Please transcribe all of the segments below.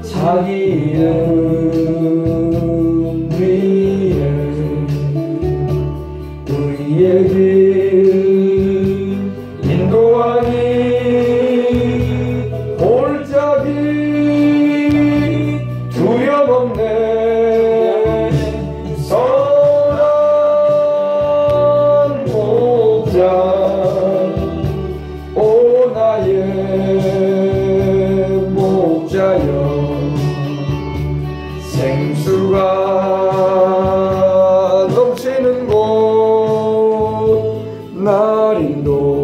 자기 이름 위에 우리의 길 인도하니 골짜기 두려움없네 선한 목자 오 나의 목자여 생수가 넘치는 곳 날 인도하시네.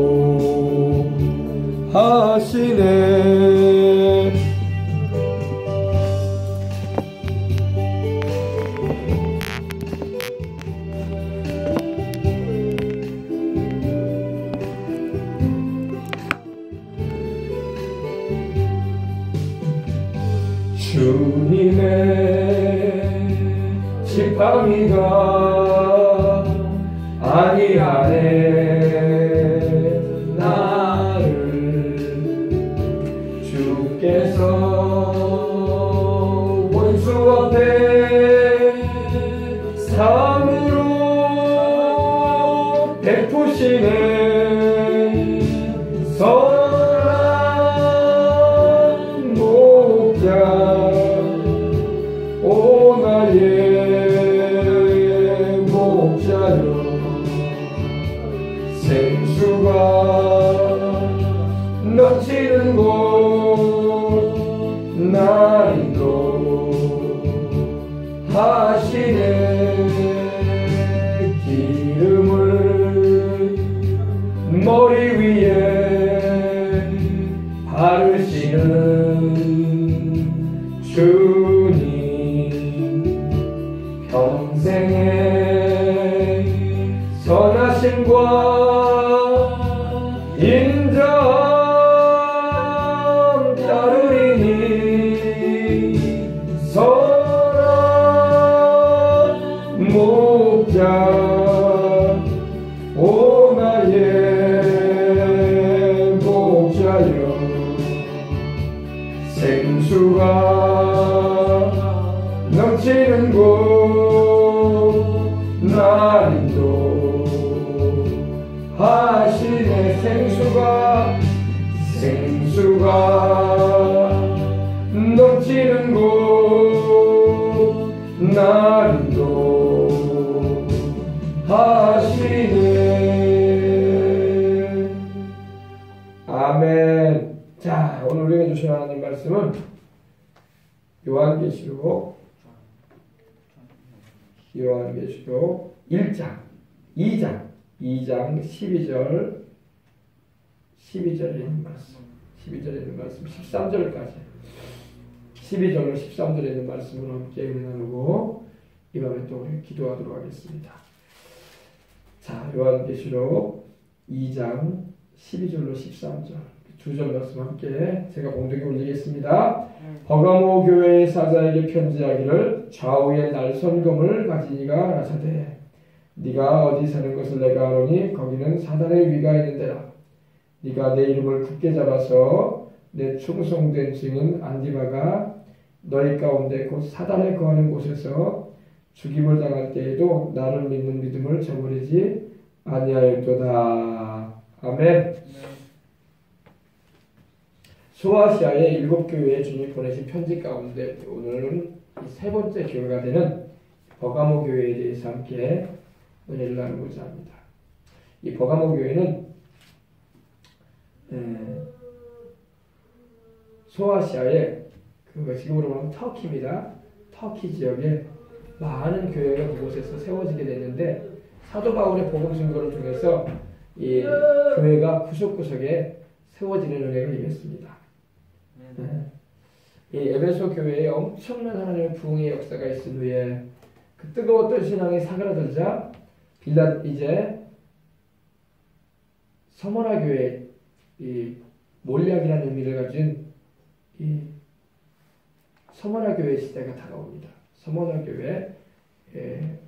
주님의 지팡이가 안위하네 나를 주께서 원수 앞에 사함으로 베푸시네. 선한 목자 오 나의 목자여 생수가 넘치는 곳 날 인도하시네. 기름을 머리 위에 바르시는 주님 평생의 선하심과 인정 따르리니 선한 목자 오 나의 목자여 생수가 넘치는 곳 날 인도하시네. 생수가 넘치는 곳 날 인도하시네. 아멘. 자, 오늘 우리가 주신 하나님 말씀은 요한계시록 1장 2장 12절 12절에 있는 말씀 12절에 있는 말씀 13절까지 12절로 13절에 있는 말씀을 함께 은혜 나누고 이 밤에 또 우리 기도하도록 하겠습니다. 자, 요한계시록 2장 12절로 13절 두 절 말씀 함께 제가 공독에 올리겠습니다. 버가모 교회의 사자에게 편지하기를 좌우에 날선검을 가진 이가 가라사대 네가 어디 사는 것을 내가 아노니 거기는 사단의 위가 있는 데라. 네가 내 이름을 굳게 잡아서 내 충성된 증인 안디바가 너희 가운데 곧 사단에 거하는 곳에서 죽임을 당할 때에도 나를 믿는 믿음을 저버리지 아니하였도다. 아멘. 소아시아의 7교회에 주님이 보내신 편지 가운데 오늘은 세 번째 교회가 되는 버가모 교회에 대해서 함께 은혜를 나누고자 합니다. 이 버가모 교회는 소아시아의 지금으로 말하면 터키입니다. 터키 지역에 많은 교회가 그곳에서 세워지게 됐는데 사도 바울의 복음 증거를 통해서 이 교회가 구석구석에 세워지는 은혜를 이겼습니다. 이 에베소 교회에 엄청난 하나님의 부흥의 역사가 있은 후에 그 뜨거웠던 신앙이 사그라들자 이제 서머나 교회 이 몰약이라는 의미를 가진 이 서머나 교회 시대가 다가옵니다. 서머나 교회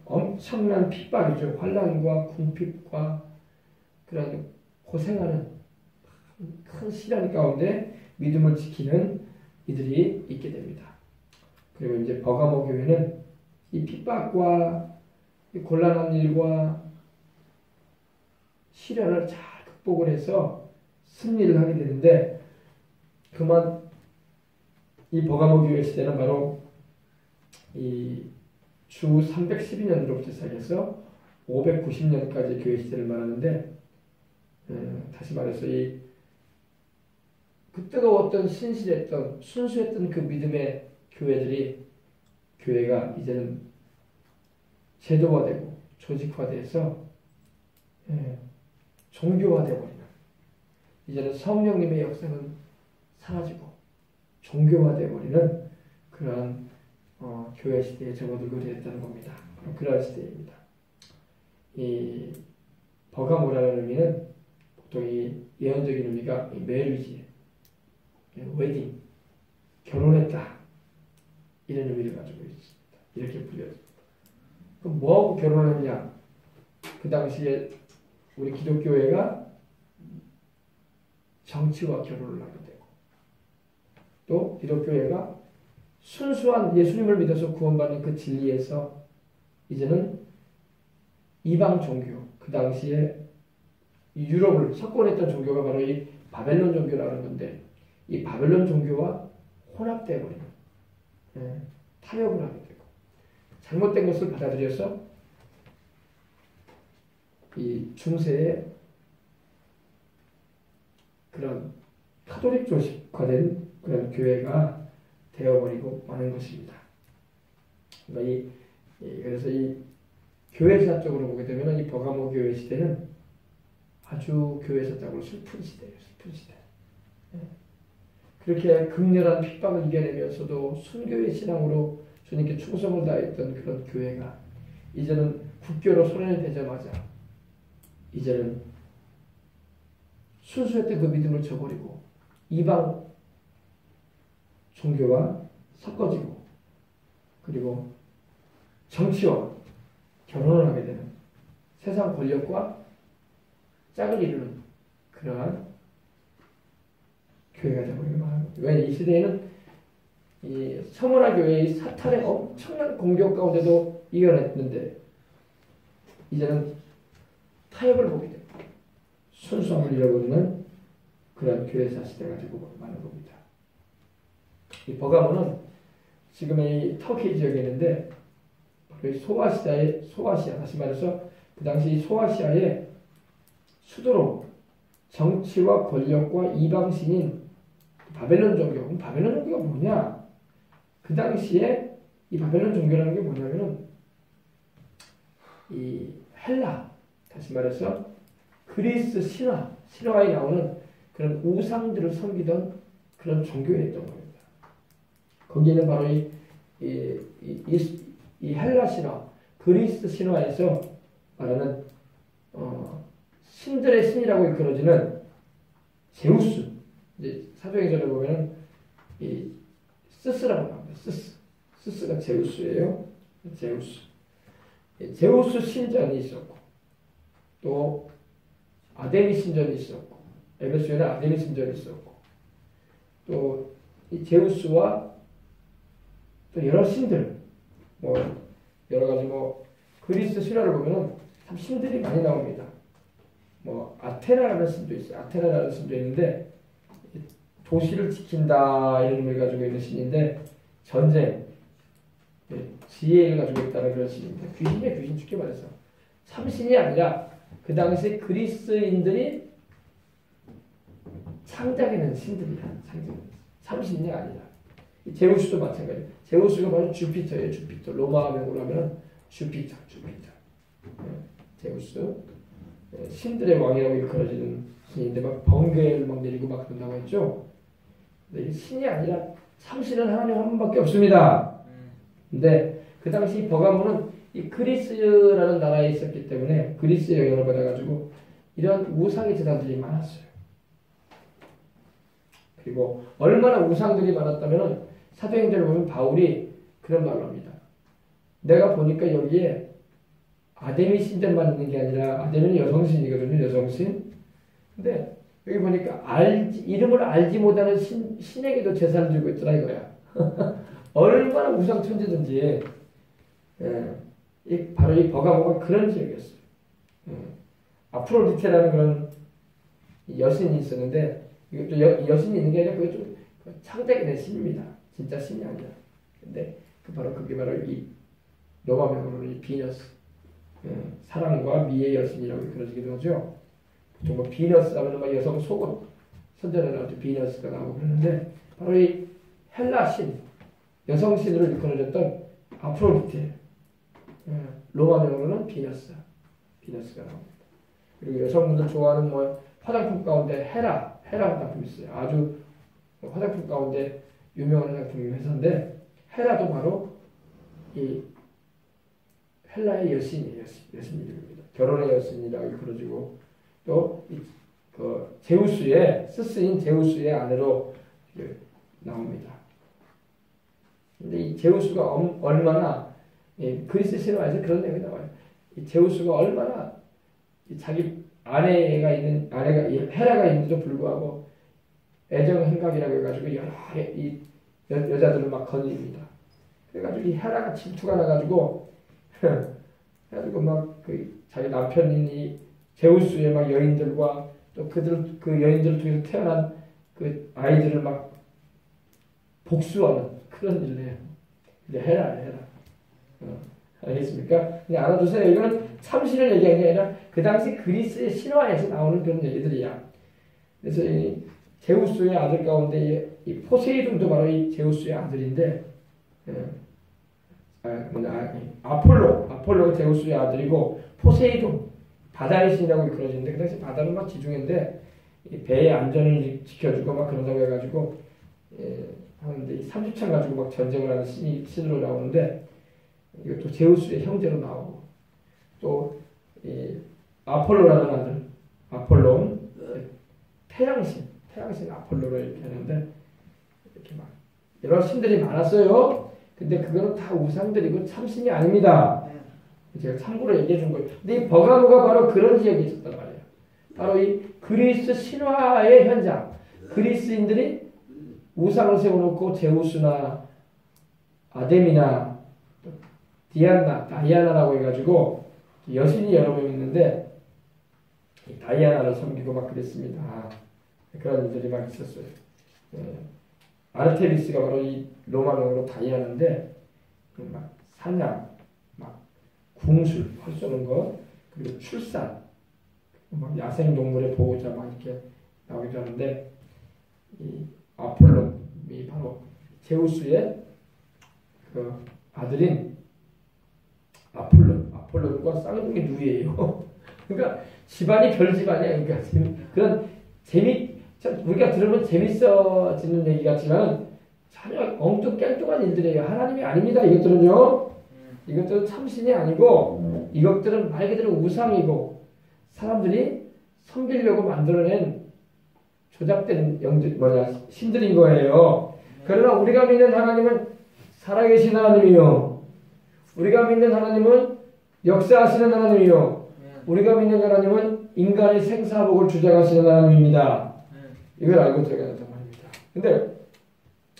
엄청난 핍박이죠. 환난과 궁핍과 그런 고생하는 큰 시련 가운데 믿음을 지키는 이들이 있게 됩니다. 그리고 이제 버가모 교회는 이 핍박과 이 곤란한 일과 시련을 잘 극복을 해서 승리를 하게 되는데, 그만 이 버가모 교회 시대는 바로 이 주 312년으로부터 시작해서 590년까지 교회 시대를 말하는데, 다시 말해서 그 뜨거웠던 신실했던 순수했던 그 믿음의 교회가 이제는 제도화되고 조직화돼서 종교화되어버리는, 이제는 성령님의 역사는 사라지고 종교화되어버리는 그러한 교회 시대에 접어들게 되었다는 겁니다. 그러한 시대입니다. 이 버가모라는 의미는 보통 이 예언적인 의미가 메리지, 웨딩, 결혼했다, 이런 의미를 가지고 있습니다. 이렇게 불려집니다. 그럼 뭐하고 결혼했냐? 그 당시에 우리 기독교회가 정치와 결혼을 하게 되고, 또 기독교회가 순수한 예수님을 믿어서 구원받는 그 진리에서 이제는 이방 종교, 그 당시에 유럽을 석권했던 종교가 바로 이 바벨론 종교라는 건데, 이 바벨론 종교와 혼합되어 버리는, 타협을 하게 되고 잘못된 것을 받아들여서 이 중세의 그런 카톨릭 조직화된 그런 교회가 되어버리고 마는 것입니다. 그러니까 그래서 이 교회사적으로 보게 되면 이 버가모 교회 시대는 아주 교회사적으로 슬픈 시대예요. 슬픈 시대. 그렇게 극렬한 핍박을 이겨내면서도 순교의 신앙으로 주님께 충성을 다했던 그런 교회가 이제는 국교로 선언이 되자마자 이제는 순수했던 그 믿음을 저버리고 이방 종교와 섞어지고, 그리고 정치와 결혼을 하게 되는, 세상 권력과 짝을 이루는 그러한 교회가 되어버리고 말하는 거죠. 왜 이 시대에는 이 서머나 교회의 사탄의 엄청난 공격 가운데도 이겨냈는데, 이제는 타협을 보게 되고 순수함을 잃어버리는 그런 교회사 시대가 되고 마는 겁니다. 이 버가모는 지금의 터키 지역에 있는데, 소아시아, 다시 말해서 그 당시 소아시아의 수도로 정치와 권력과 이방신인 바벨론 종교. 그럼 바벨론 종교가 뭐냐? 그 당시에 이 바벨론 종교라는 게 뭐냐면은 이 헬라, 다시 말해서 그리스 신화에 나오는 그런 우상들을 섬기던 그런 종교였던 겁니다. 거기에는 바로 이 헬라 신화, 그리스 신화에서 말하는 신들의 신이라고 일컬어지는 제우스, 이제 사도행전을 보면은 이 스스라고 나옵니다. 스스가 제우스예요. 제우스 신전이 있었고, 또 아데미 신전이 있었고, 에베소에는 아데미 신전이 있었고, 또 이 제우스와 또 여러 신들, 여러 가지 그리스 신화를 보면은 참 신들이 많이 나옵니다. 아테나라는 신도 있어요. 아테나라는 신도 있는데 도시를 지킨다 이런 의미를 가지고 있는 신인데, 전쟁, 지혜를 가지고 있다는 그런 신입니다. 귀신이야, 귀신, 쉽게 말해서 참신이 아니라 그 당시 그리스인들이 창작해낸 신들이야. 참신이 아니라. 제우스도 마찬가지예요. 제우스가 바로 주피터예요. 주피터. 로마명으로 하면 주피터. 제우스. 신들의 왕이라고 일컬어지는 신인데 막 번개를 막 내리고 막 그런다고 했죠. 근데 신이 아니라 참신은 하나님 한 분밖에 없습니다. 근데 그 당시 버가모는 이 그리스라는 나라에 있었기 때문에 그리스의 영향을 받아가지고 이런 우상의 제단들이 많았어요. 그리고 얼마나 우상들이 많았다면 사도행전을 보면 바울이 그런 말을 합니다. 내가 보니까 여기에 아데미 신전만 있는 게 아니라, 아데미는 여성신이거든요. 여성신. 근데 여기 보니까 이름을 알지 못하는 신에게도 제사를 드리고 있더라 이거야. 얼마나 우상천지든지 바로 이 버가모가 그런 지역이었어요. 아프로디테라는 그런 여신이 있었는데 이것도 여신이 있는 게 아니라 그게 좀 창작이 된 신입니다. 진짜 신이 아니라. 근데 그게 바로 이 로마 명으로는 이 비너스, 사랑과 미의 여신이라고 그러기도 하죠. 보통 뭐 비너스 하면 막 여성 속옷 선전에 나오죠. 비너스가 나오고 그러는데 바로 이 헬라 신, 여성 신으로 일컬어졌던 아프로디테, 로마 명으로는 비너스가 나옵니다. 그리고 여성분들 좋아하는 뭐 화장품 가운데 헤라 화장품 있어요. 아주 화장품 가운데 유명한 화장품 회사인데 헤라도 바로 이 헬라의 여신이에요. 여신 이름입니다. 결혼의 여신이라고 그러지고 또 그 제우스의 스스인 제우스의 아내로 나옵니다. 근데 이 제우스가 얼마나 그리스 신화에서 그런 내용이 나와요. 이 제우스가 얼마나 자기 아내가 헤라가 있는데도 불구하고 애정 행각이라고 해가지고 여러 이 여자들을 막 건립니다. 그래가지고 이 헤라가 질투가 나가지고 해가지고 막 자기 남편인 이 제우스의 막 여인들과 또 그 여인들을 통해서 태어난 그 아이들을 막 복수하는 그런 일을 해요. 이제 헤라. 알겠습니까? 그냥 알아두세요. 이거는 참신을 얘기하는 게 아니라 그 당시 그리스의 신화에서 나오는 그런 얘기들이야. 그래서 이 제우스의 아들 가운데 이 포세이돈도 바로 이 제우스의 아들인데, 아폴로가 제우스의 아들이고 포세이돈 바다의 신이라고 그러시는데 그 당시 바다는 막 지중해인데 배의 안전을 지켜주고 막 그러다고 해가지고 하는데 이 30창 가지고 막 전쟁을 하는 신으로 나오는데 이것도 제우스의 형제로 나오고 또 이 아폴로라는 아들 아폴론 태양신 아폴로로 이렇게 하는데 이렇게 막 여러 신들이 많았어요. 근데 그거는 다 우상들이고 참신이 아닙니다. 제가 참고로 얘기해 준 거예요. 근데 이 버가모가 바로 그런 지역에 있었단 말이에요. 바로 이 그리스 신화의 현장. 그리스인들이 우상을 세워놓고 제우스나 아데미나 다이아나라고 해가지고 여신이 여러 명 있는데 다이아나를 섬기고 막 그랬습니다. 그런 일들이 막 있었어요. 아르테미스가 바로 이 로마명으로 다이아나인데 막 사냥, 막 궁술, 활 쏘는 것, 그리고 출산, 막 야생 동물의 보호자 막 이렇게 나오기도 하는데 이 아폴론이 바로 제우스의 그 아들인 아폴론과 쌍둥이 누이예요. 그러니까 집안이 별 집안이야. 그러니까 그런 우리가 들으면 재밌어지는 얘기 같지만 전혀 엉뚱깽뚱한 일들이에요. 하나님이 아닙니다. 이것들은요. 이것들은 참신이 아니고 이것들은 말 그대로 우상이고 사람들이 섬기려고 만들어낸 조작된 신들인 거예요. 그러나 우리가 믿는 하나님은 살아계신 하나님이요. 우리가 믿는 하나님은 역사하시는 하나님이요. 우리가 믿는 하나님은 인간의 생사복을 주장하시는 하나님입니다. 이걸 알고 들어가야 된단 말입니다. 근데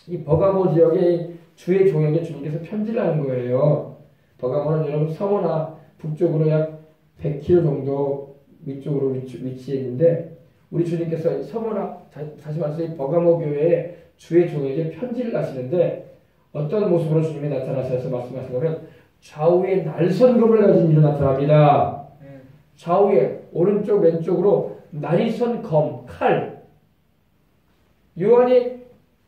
이 버가모 지역의 주의 종에게 주님께서 편지를 하는 거예요. 버가모는 여러분 서머나 북쪽으로 약 100km 정도 위쪽으로 위치해 있는데 우리 주님께서 서머나 다시 말해서 이 버가모 교회에 주의 종에게 편지를 하시는데 어떤 모습으로 주님이 나타나셔서 말씀하시냐면 좌우에 날선검을 가진 이로 나타납니다. 좌우에 오른쪽 왼쪽으로 날선 검, 칼. 요한이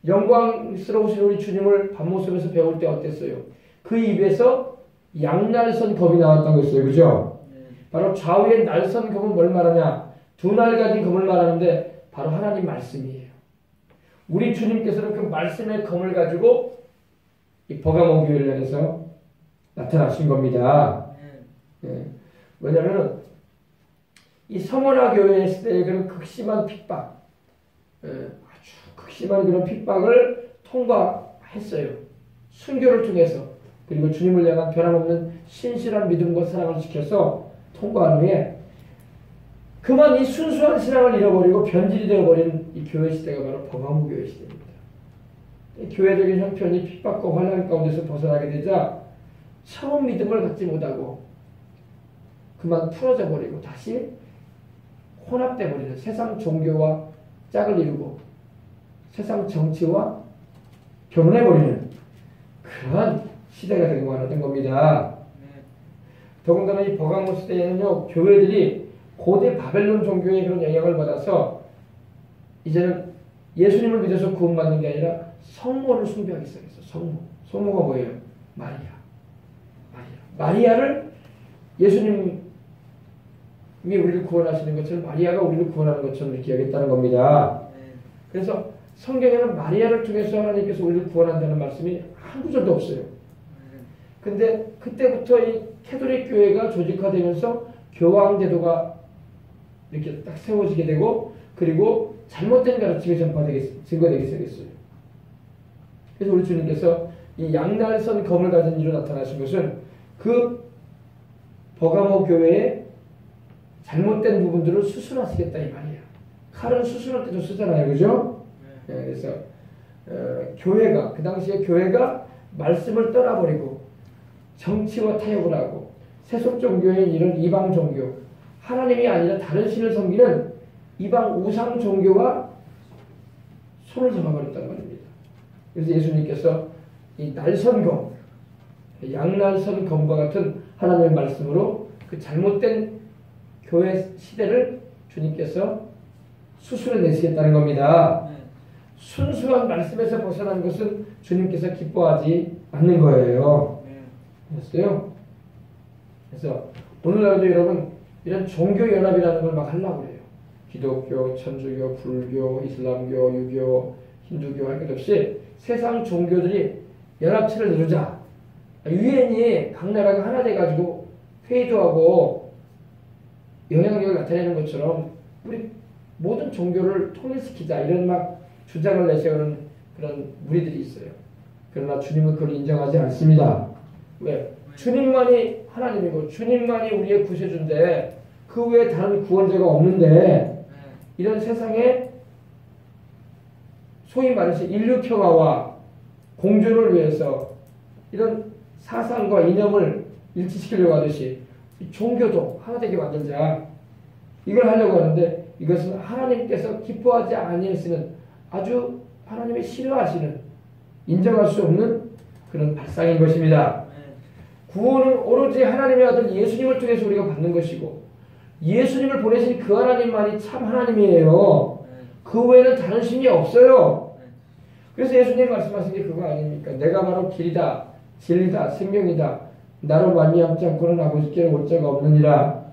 영광스러우신 우리 주님을 밤모습에서 배울 때 어땠어요? 그 입에서 양날선 검이 나왔다고 했어요. 그죠? 바로 좌우에 날선 검은 뭘 말하냐? 두 날 가진 검을 말하는데 바로 하나님 말씀이에요. 우리 주님께서는 그 말씀의 검을 가지고 이 버가모 교회를 향해서 나타나신 겁니다. 왜냐하면 이 서머나 교회 시대의 그런 극심한 핍박, 아주 극심한 그런 핍박을 통과했어요. 순교를 통해서 그리고 주님을 향한 변함없는 신실한 믿음과 사랑을 지켜서 통과한 후에 그만 이 순수한 신앙을 잃어버리고 변질이 되어버린 이 교회 시대가 바로 버가모 교회 시대입니다. 이 교회적인 형편이 핍박과 환난 가운데서 벗어나게 되자 처음 믿음을 갖지 못하고 그만 풀어져 버리고 다시 혼합돼 버리는 세상 종교와 짝을 이루고 세상 정치와 결혼해 버리는 그러한 시대가 되고 말았던 겁니다. 더군다나 이 버가모 시대에는요, 교회들이 고대 바벨론 종교의 그런 영향을 받아서 이제는 예수님을 믿어서 구원받는 게 아니라 성모를 숭배하기 시작했어. 성모가 뭐예요? 마리아를 예수님이 우리를 구원하시는 것처럼 마리아가 우리를 구원하는 것처럼 이렇게 여겼다는 겁니다. 그래서 성경에는 마리아를 통해서 하나님께서 우리를 구원한다는 말씀이 한 구절도 없어요. 근데 그때부터 이 캐톨릭 교회가 조직화되면서 교황제도가 이렇게 딱 세워지게 되고 그리고 잘못된 가르침이 증거되기 시작했어요. 그래서 우리 주님께서 이 양날선 검을 가진 이로 나타나신 것은 그 버가모 교회의 잘못된 부분들을 수술하시겠다 이 말이에요. 칼은 수술할 때도 쓰잖아요. 그죠? 네, 그래서 교회가 그 당시에 교회가 말씀을 떠나버리고 정치와 타협을 하고 세속 종교인 이런 이방 종교 하나님이 아니라 다른 신을 섬기는 이방 우상 종교와 손을 잡아버렸단 말입니다. 그래서 예수님께서 이 날선검 양날선검과 같은 하나님의 말씀으로 그 잘못된 교회 시대를 주님께서 수술해 내시겠다는 겁니다. 순수한 말씀에서 벗어난 것은 주님께서 기뻐하지 않는 거예요. 됐어요? 그래서 오늘날도 여러분 이런 종교연합이라는 걸 막 하려고 그래요. 기독교, 천주교, 불교, 이슬람교, 유교, 힌두교 할 것 없이 세상 종교들이 연합체를 이루자. 유엔이 각 나라가 하나 돼가지고 회의도 하고 영향력을 나타내는 것처럼 우리 모든 종교를 통일시키자 이런 막 주장을 내세우는 그런 무리들이 있어요. 그러나 주님은 그걸 인정하지 않습니다. 왜? 주님만이 하나님이고 주님만이 우리의 구세주인데 그 외에 다른 구원자가 없는데 이런 세상에 소위 말해서 인류 평화와 공존을 위해서 이런 사상과 이념을 일치시키려고 하듯이 종교도 하나 되게 만들자 이걸 하려고 하는데 이것은 하나님께서 기뻐하지 아니하시는 아주 하나님이 싫어하시는 인정할 수 없는 그런 발상인 것입니다. 구원은 오로지 하나님의 아들 예수님을 통해서 우리가 받는 것이고 예수님을 보내신 그 하나님만이 참 하나님이에요. 그 외에는 다른 신이 없어요. 그래서 예수님 말씀하신 게 그거 아닙니까? 내가 바로 길이다, 진리다, 생명이다. 나로 말미암지 않고는 아버지께로 올 자가 없느니라.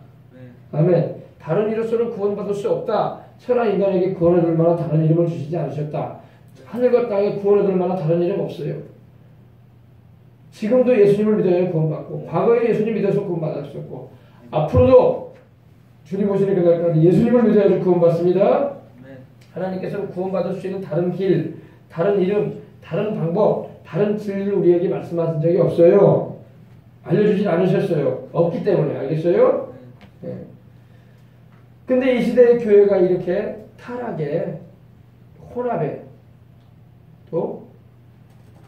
아멘. 다른 이로서는 구원받을 수 없다. 천하 인간에게 구원을 얻을 만한 다른 이름을 주시지 않으셨다. 하늘과 땅에 구원을 얻을 만한 다른 이름 없어요. 지금도 예수님을 믿어야 구원받고 과거에 예수님 믿어서 구원받았었고 앞으로도 주님 오시는 그날까지 예수님을 믿어야 구원받습니다. 하나님께서는 구원받을 수 있는 다른 길, 다른 이름, 다른 방법, 다른 진리를 우리에게 말씀하신 적이 없어요. 알려주진 않으셨어요. 없기 때문에. 알겠어요? 네. 근데 이 시대의 교회가 이렇게 타락에, 혼합에, 또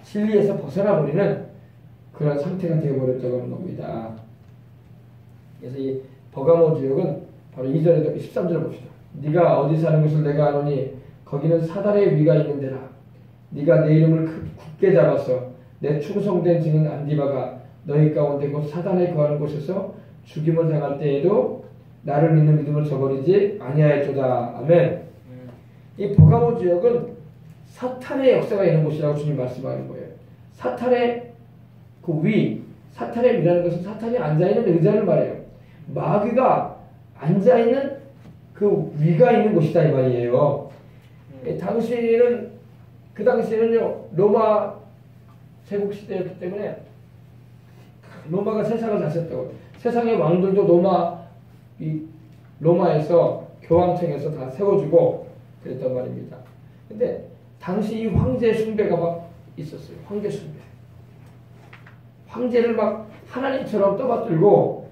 진리에서 벗어나버리는 그런 상태가 되어버렸다고 하는 겁니다. 그래서 이 버가모 지역은 바로 2절에도 13절 봅시다. 네가 어디 사는 것을 내가 아노니 거기는 사단의 위가 있는 데라. 네가 내 이름을 굳게 잡아서 내 충성된 증인 안디바가 너희 가운데 곧 사단에 거하는 곳에서 죽임을 당할 때에도 나를 믿는 믿음을 저버리지 아니하였도다. 아멘. 이 버가모 지역은 사탄의 역사가 있는 곳이라고 주님 말씀하는 거예요. 사탄의 그 위, 사탄의 위라는 것은 사탄이 앉아있는 의자를 말해요. 마귀가 앉아있는 그 위가 있는 곳이다 이 말이에요. 그 당시에는요 로마 제국 시대였기 때문에 로마가 세상을 다스렸다고. 세상의 왕들도 로마에서 교황청에서 다 세워주고 그랬단 말입니다. 근데 당시 이 황제 숭배가 막 있었어요. 황제 숭배. 황제를 막 하나님처럼 떠받들고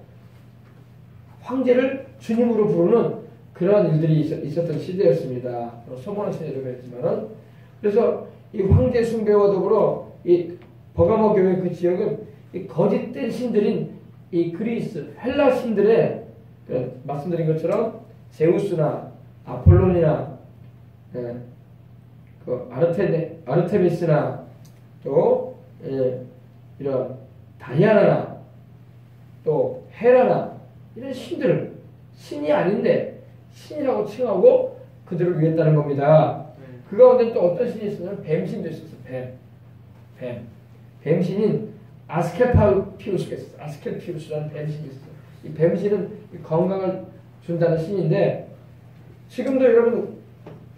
황제를 주님으로 부르는 그런 일들이 있었던 시대였습니다. 소모나 시대도 그랬지만은. 그래서 이 황제 숭배와 더불어 이 버가모 교회 그 지역은 이 거짓된 신들인 이 그리스 헬라 신들의 말씀드린 것처럼 제우스나 아폴론이나 그 아르테미스나 또 이런 다이아나나 또 헤라나 이런 신들을 신이 아닌데 신이라고 칭하고 그들을 위했다는 겁니다. 그 가운데 또 어떤 신이 있었냐면 뱀신도 있었어. 뱀신인 아스클피우스가 있었어. 아스클피우스라는 뱀신이 있었어. 이 뱀신은 건강을 준다는 신인데 지금도 여러분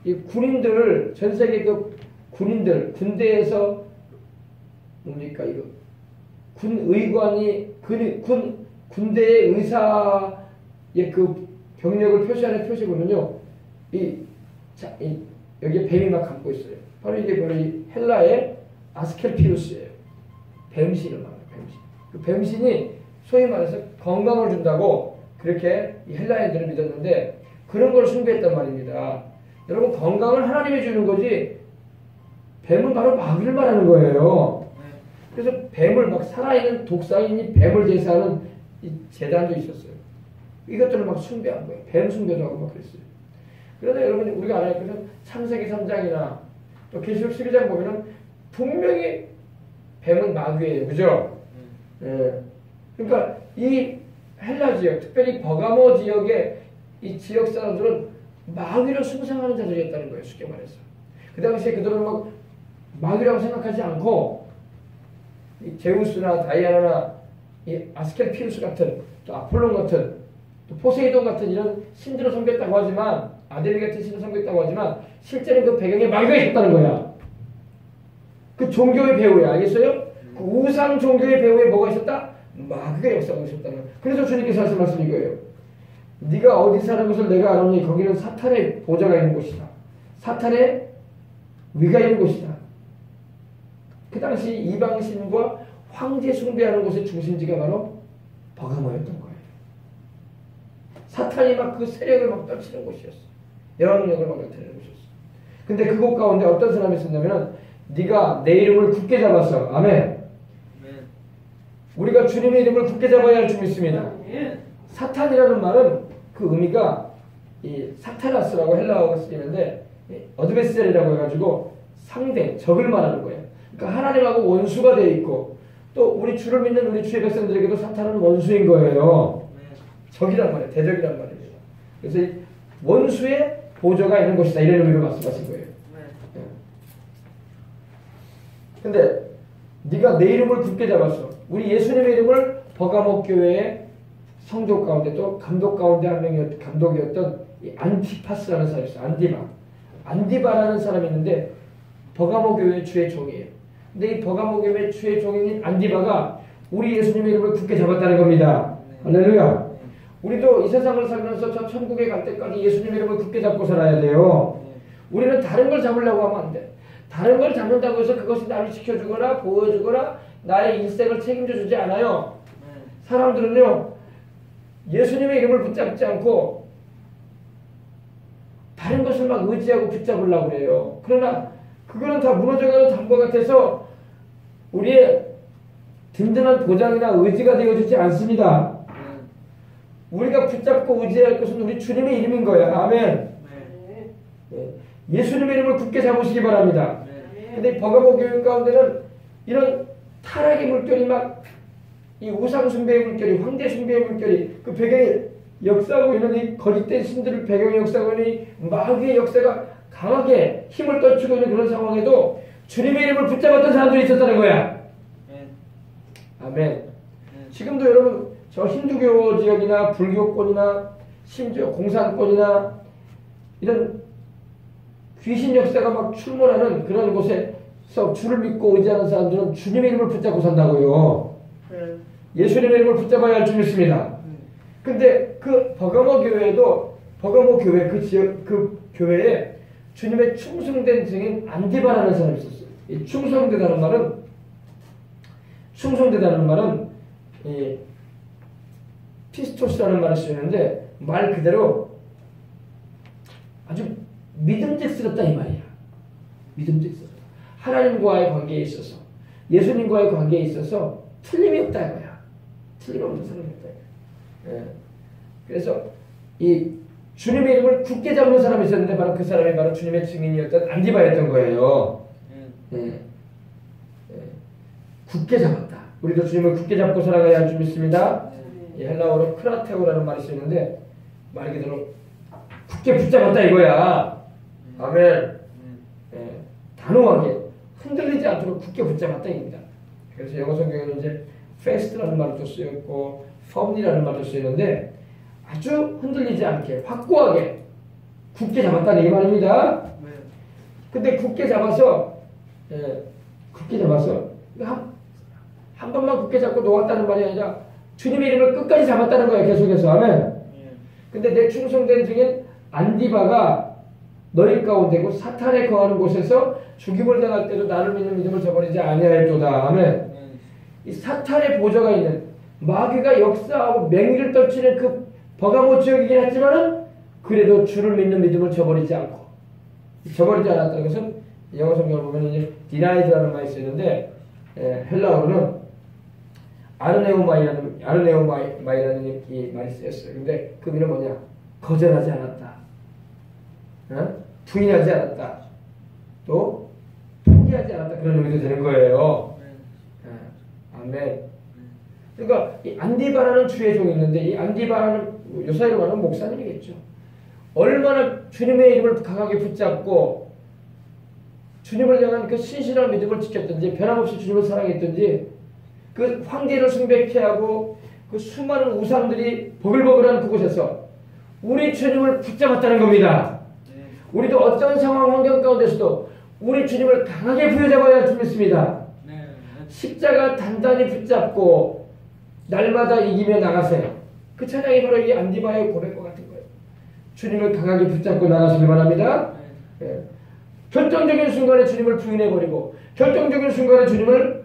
이 군인들 전 세계 그 군인들 군대에서 뭡니까 이거 군의관이 군대의 의사의 그 병력을 표시하는 표시군요. 여기에 뱀이 막 감고 있어요. 바로 이게 바로 이 헬라의 아스클피우스예요. 뱀신을 말해요. 뱀신. 그 뱀신이 소위 말해서 건강을 준다고 그렇게 이 헬라인들을 믿었는데 그런 걸 숭배했단 말입니다. 여러분 건강을 하나님이 주는 거지 뱀은 바로 마귀를 말하는 거예요. 그래서 뱀을 막 살아있는 독사인이 뱀을 제사하는 이 재단도 있었어요. 이것들을 막 숭배한 거예요. 뱀 숭배도 하고 막 그랬어요. 그런데 여러분 우리가 알아야 할 것은 창세기 3장이나 또 계시록 12장 보면은 분명히 뱀은 마귀예요. 그죠? 그러니까 이 헬라 지역, 특별히 버가모 지역의 이 지역 사람들은 마귀를 숭상하는 자들이었다는 거예요. 쉽게 말해서. 그 당시에 그들은 막 마귀라고 생각하지 않고 이 제우스나 다이아나나 이 아스클피우스 같은 또 아폴론 같은 또 포세이돈 같은 이런 신들을 섬겼다고 하지만 아데미 같은 신을 섬겼다고 하지만 실제는 그 배경에 마귀가 있었다는 거야. 그 종교의 배후에 알겠어요? 그 우상 종교의 배후에 뭐가 있었다? 마귀가 역사하고 있었다는 거야. 그래서 주님께서 하신 말씀이 이거예요. 네가 어디 사는 것을 내가 아노니 거기는 사탄의 보좌가 있는 곳이다. 사탄의 위가 있는 곳이다. 그 당시 이방신과 황제 숭배하는 곳의 중심지가 바로 버가모였던 거예요. 사탄이 막 그 세력을 막 떨치는 곳이었어. 영향력을 막 나타내는 곳이었어. 근데 그곳 가운데 어떤 사람이 있었냐면은 네가 내 이름을 굳게 잡았어. 아멘. 우리가 주님의 이름을 굳게 잡아야 할 줄 믿습니다. 사탄이라는 말은 그 의미가 이 사타나스라고 헬라어가 쓰이는데 어드베셀이라고 해가지고 상대, 적을 말하는 거예요. 그러니까 하나님하고 원수가 되어 있고 또 우리 주를 믿는 우리 주의 백성들에게도 사탄은 원수인 거예요. 적이란 말이에요. 대적이란 말이에요. 그래서 이 원수의 보좌가 있는 곳이다. 이런 의미로 말씀하신 거예요. 근데 네가 내 이름을 굳게 잡았어. 우리 예수님의 이름을 버가모 교회의 성도 가운데 또 감독 가운데 한 명이었던 감독이었던 이 안티파스라는 사람이 있어요. 안디바라는 사람이 있는데 버가모 교회의 주의 종이에요. 근데 이 버가모 교회의 주의 종인 안디바가 우리 예수님의 이름을 굳게 잡았다는 겁니다. 할렐루야. 우리도 이 세상을 살면서 저 천국에 갈 때까지 예수님의 이름을 굳게 잡고 살아야 돼요. 우리는 다른 걸 잡으려고 하면 안 돼. 다른 걸 잡는다고 해서 그것이 나를 지켜주거나 보여주거나 나의 일생을 책임져 주지 않아요. 사람들은요 예수님의 이름을 붙잡지 않고 다른 것을 막 의지하고 붙잡으려고 그래요. 그러나 그거는 다 무너져가는 담과 같아서 우리의 든든한 보장이나 의지가 되어주지 않습니다. 우리가 붙잡고 의지할 것은 우리 주님의 이름인 거예요. 아멘. 예수님의 이름을 굳게 잡으시기 바랍니다. 근데 버가모 교회 가운데는 이런 타락의 물결이 막 이 우상 숭배의 물결이 황제 숭배의 물결이 그 배경에 역사하고 있는 이 거짓된 신들을 배경에 역사하고 있는 이 마귀의 역사가 강하게 힘을 떨치고 있는 그런 상황에도 주님의 이름을 붙잡았던 사람들이 있었다는 거야. 아멘. 지금도 여러분 저 힌두교 지역이나 불교권이나 심지어 공산권이나 이런 귀신 역사가 막 출몰하는 그런 곳에서 주를 믿고 의지하는 사람들은 주님의 이름을 붙잡고 산다고요. 예수님의 이름을 붙잡아야 할 줄 믿습니다. 근데 그 버가모 교회에도 버가모 교회 그 지역 그 교회에 주님의 충성된 증인 안디바라는 사람이 있었어요. 이 충성되다는 말은 이 피스토스라는 말을 쓰는데 말 그대로 아주 믿음직스럽다 이 말이야. 믿음직스럽다. 하나님과의 관계에 있어서, 예수님과의 관계에 있어서 틀림이 없다 이거야. 틀림없는 사람이 없다. 예. 그래서 이 주님의 이름을 굳게 잡는 사람이 있었는데 바로 그 사람이 바로 주님의 증인이었던 안디바였던 거예요. 예. 예. 굳게 잡았다. 우리도 주님을 굳게 잡고 살아가야 할 줄 믿습니다. 이 헬라어로 크라테오라는 말이 쓰이는데 말 그대로 굳게 붙잡았다 이거야. 아멘. 예. 단호하게 흔들리지 않도록 굳게 붙잡았다 입니다. 그래서 영어 성경에는 이제 fast라는 말도 쓰였고 firmly라는 말도 쓰이는데 아주 흔들리지 않게 확고하게 굳게 잡았다는 이 말입니다. 근데 굳게 잡아서 굳게 잡아서 한 번만 굳게 잡고 놓았다는 말이 아니라 주님의 이름을 끝까지 잡았다는 거예요. 계속해서. 아멘. 근데 내 충성된 증인 안디바가 너희 가운데고 사탄에 거하는 곳에서 죽임을 당할 때도 나를 믿는 믿음을 저버리지 아니하였도다. 아멘. 이 사탄의 보좌가 있는 마귀가 역사하고 맹위를 떨치는 그 버가모 지역이긴 하지만은 그래도 주를 믿는 믿음을 저버리지 않고 저버리지 않았다는 것은 영어 성경을 보면 이제 denied라는 말이 쓰이는데 헬라어로는 아르네오마이라는 이 말이 쓰였어요. 근데 그 의미는 뭐냐? 거절하지 않았다. 부인하지 않았다. 또 포기하지 않았다. 그런 의미도 되는 거예요. 아멘. 그러니까 이 안디바라는 주의 종이 있는데 이 안디바라는 요사이로 말하면 목사님이겠죠. 얼마나 주님의 이름을 강하게 붙잡고 주님을 향한 그 신실한 믿음을 지켰든지 변함없이 주님을 사랑했든지 그 황제를 숭배케 하고 그 수많은 우상들이 버글버글한 그곳에서 우리 주님을 붙잡았다는 겁니다. 우리도 어떤 상황 환경 가운데서도 우리 주님을 강하게 부여잡아야 할 줄 믿습니다. 십자가 단단히 붙잡고 날마다 이기며 나가세요. 그 찬양이 바로 이 안디바의 고백과 같은 거예요. 주님을 강하게 붙잡고 나가시길 바랍니다. 결정적인 순간에 주님을 부인해버리고 결정적인 순간에 주님을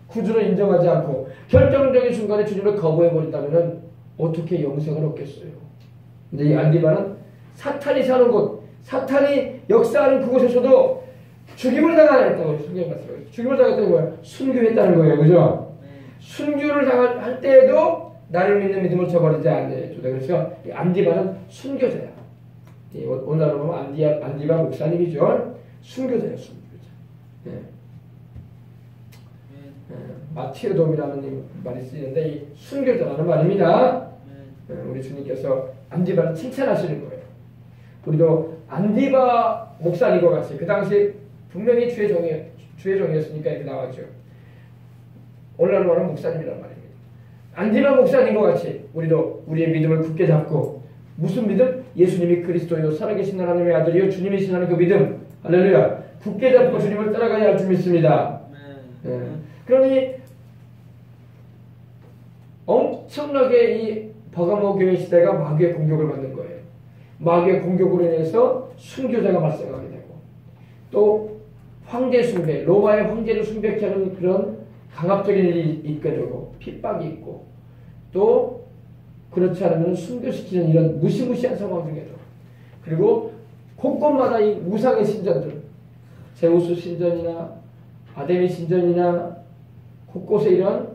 구주로 인정하지 않고 결정적인 순간에 주님을 거부해버린다면 어떻게 영생을 얻겠어요? 근데 이 안디바는 사탄이 사는 곳, 사탄이 역사하는 그곳에서도 죽임을 당하였다고 성경에 말씀하셨어요. 죽임을 당했다는 거예요. 순교했다는 거예요. 그죠? 순교를 당할 때에도 나를 믿는 믿음을 저버리지 않네. 그래서 이 안디바는 순교자야. 오늘날로 보면 안디바 목사님이죠. 순교자예요. 순교자. 마티오돔이라는 말이 쓰이는데 이 순교자라는 말입니다. 우리 주님께서 안디바를 칭찬하시는 거예요. 우리도 안디바 목사님과 같이 그 당시 분명히 주의 종이었으니까 이렇게 나왔죠. 오늘날로 말하면 목사님이란 말입니다. 안디바 목사님과 같이 우리도 우리의 믿음을 굳게 잡고 무슨 믿음? 예수님이 그리스도요 살아계신 하나님의 아들이요 주님이신 하나님 그 믿음 할렐루야 굳게 잡고 주님을 따라가야 할 줄 믿습니다. 그러니 엄청나게 이 버가모 교회 시대가 마귀의 공격을 받는 거예요. 마귀의 공격으로 인해서 순교자가 발생하게 되고 또 황제 숭배, 로마의 황제를 숭배케 하는 그런 강압적인 일이 있게 되고 핍박이 있고 또 그렇지 않으면 순교시키는 이런 무시무시한 상황 중에도 그리고 곳곳마다 이 우상의 신전들 제우스 신전이나 아데미 신전이나 곳곳에 이런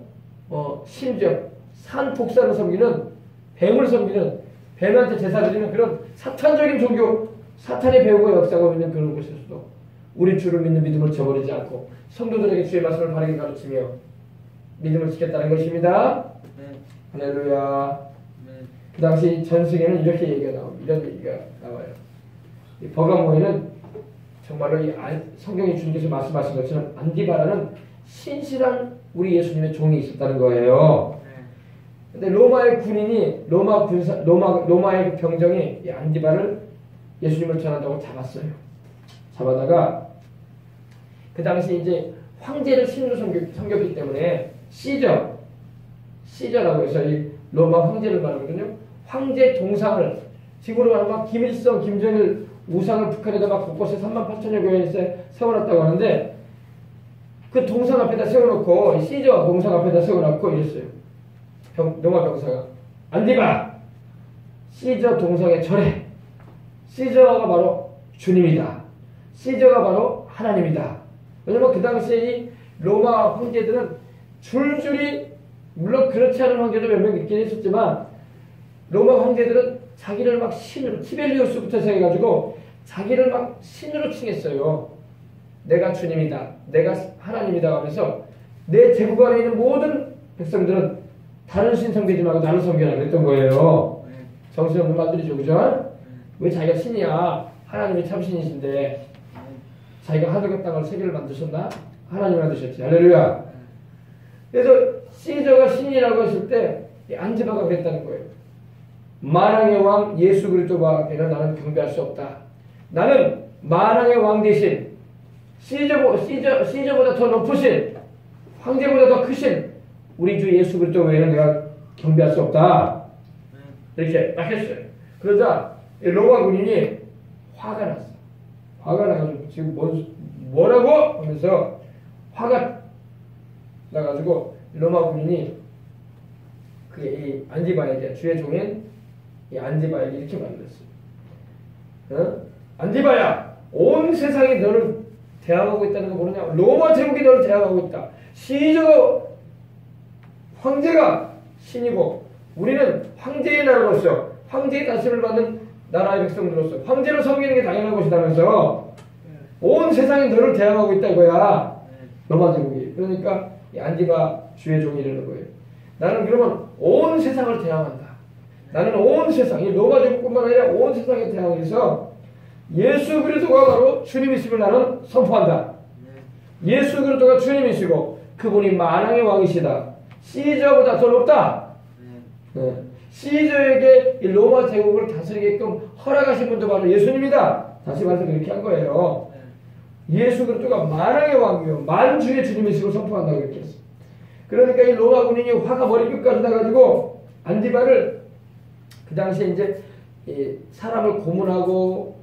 심지어 산 복사를 섬기는 뱀을 섬기는 뱀한테 제사 드리는 그런 사탄적인 종교 사탄의 배후가 역사하고 있는 그런 곳에서도 우리 주를 믿는 믿음을 저버리지 않고 성도들에게 주의 말씀을 바르게 가르치며 믿음을 지켰다는 것입니다. 할렐루야. 그 당시 전승에는 이렇게 얘기가 나옵니다. 이런 얘기가 나와요. 이 버가모에는 정말로 이 성경이 주님께서 말씀하신 것처럼 안디바라는 신실한 우리 예수님의 종이 있었다는 거예요. 근데 로마의 군인이 로마의 병정이 이 안디바를 예수님을 전한다고 잡았어요. 잡아다가 그 당시 이제 황제를 신으로 섬겼기 때문에 시저라고 해서 이 로마 황제를 말하거든요. 황제 동상을 지금으로 말하면 김일성, 김정일 우상을 북한에다 막 곳곳에 38,000여 교회에 세워놨다고 하는데 그 동상 앞에다 세워놓고 시저 동상 앞에다 세워놓고 이랬어요. 로마 병사가 안디바 시저 동상에 절해. 시저가 바로 주님이다. 시저가 바로 하나님이다. 왜냐면 그 당시에 이 로마 황제들은 줄줄이, 물론 그렇지 않은 황제도 몇 명 있긴 있었지만, 로마 황제들은 자기를 막 신으로, 티베리우스부터 시작해가지고 자기를 막 신으로 칭했어요. 내가 주님이다, 내가 하나님이다 하면서 내 제국 안에 있는 모든 백성들은 다른 신 섬기지 말고 나를 섬겨라 그랬던 거예요. 정신없는 말들이죠, 그죠? 왜 자기가 신이야? 하나님이 참 신이신데. 자기가 하늘과 땅을 세계를 만드셨나? 하나님이 만드셨지. 할렐루야. 그래서 시저가 신이라고 했을 때 안지바가 그랬다는 거예요. 만왕의 왕 예수 그리스도와 밖에는 나는 경배할 수 없다. 나는 만왕의 왕 대신 시저보다 더 높으신, 황제보다 더 크신 우리 주 예수 그리스도 외에는 내가 경배할 수 없다. 이렇게 딱 했어요. 그러자 로마 군인이 화가 났어. 화가 나가지고 지금 뭐라고? 하면서 화가 나가지고 로마 군인이 이 안디바에게, 주의 종인 이 안디바에게 이렇게 말했어요. 안디바야, 온 세상이 너를 대항하고 있다는 거 모르냐? 로마 제국이 너를 대항하고 있다. 시저 황제가 신이고 우리는 황제의 나라로서, 황제의 다스림을 받는 나라의 백성들로서 황제를 섬기는 게 당연한 것이다면서 온 세상이 너를 대항하고 있다 이거야. 로마 제국이. 그러니까 이 안디바 주의 종이 이러는 거예요. 나는 그러면 온 세상을 대항한다. 나는 온 세상, 이 로마 제국뿐만 아니라 온 세상에 대항해서 예수 그리스도가 바로 주님이심을 나는 선포한다. 예수 그리스도가 주님이시고 그분이 만왕의 왕이시다. 시저보다 더 높다. 네. 시저에게 이 로마 제국을 다스리게끔 허락하신 분도 바로 예수님이다. 다시 말해서 그렇게 한 거예요. 예수 그리스도가 만왕의 왕이요 만주의 주님이시고 선포한다고 그렇게 했어. 그러니까 이 로마 군인이 화가 머리 끝까지 나가지고 안디바를 그 당시에 이제 이 사람을 고문하고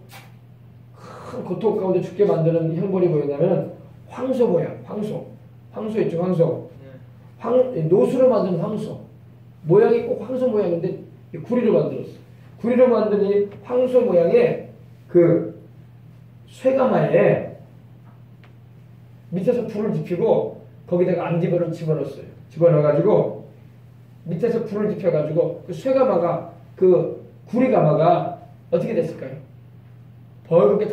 큰 고통 가운데 죽게 만드는 형벌이 뭐였냐면 황소 모양, 황소 있죠, 황소. 노수로 만든 황소. 모양이 꼭 황소 모양인데 구리로 만들었어. 구리로 만든 이 황소 모양의 그 쇠가마에 밑에서 불을 지피고 거기다가 안디바를 집어넣었어요. 집어넣어가지고 밑에서 불을 지펴가지고 그 쇠가마가, 그 구리가마가 어떻게 됐을까요? 벌겋게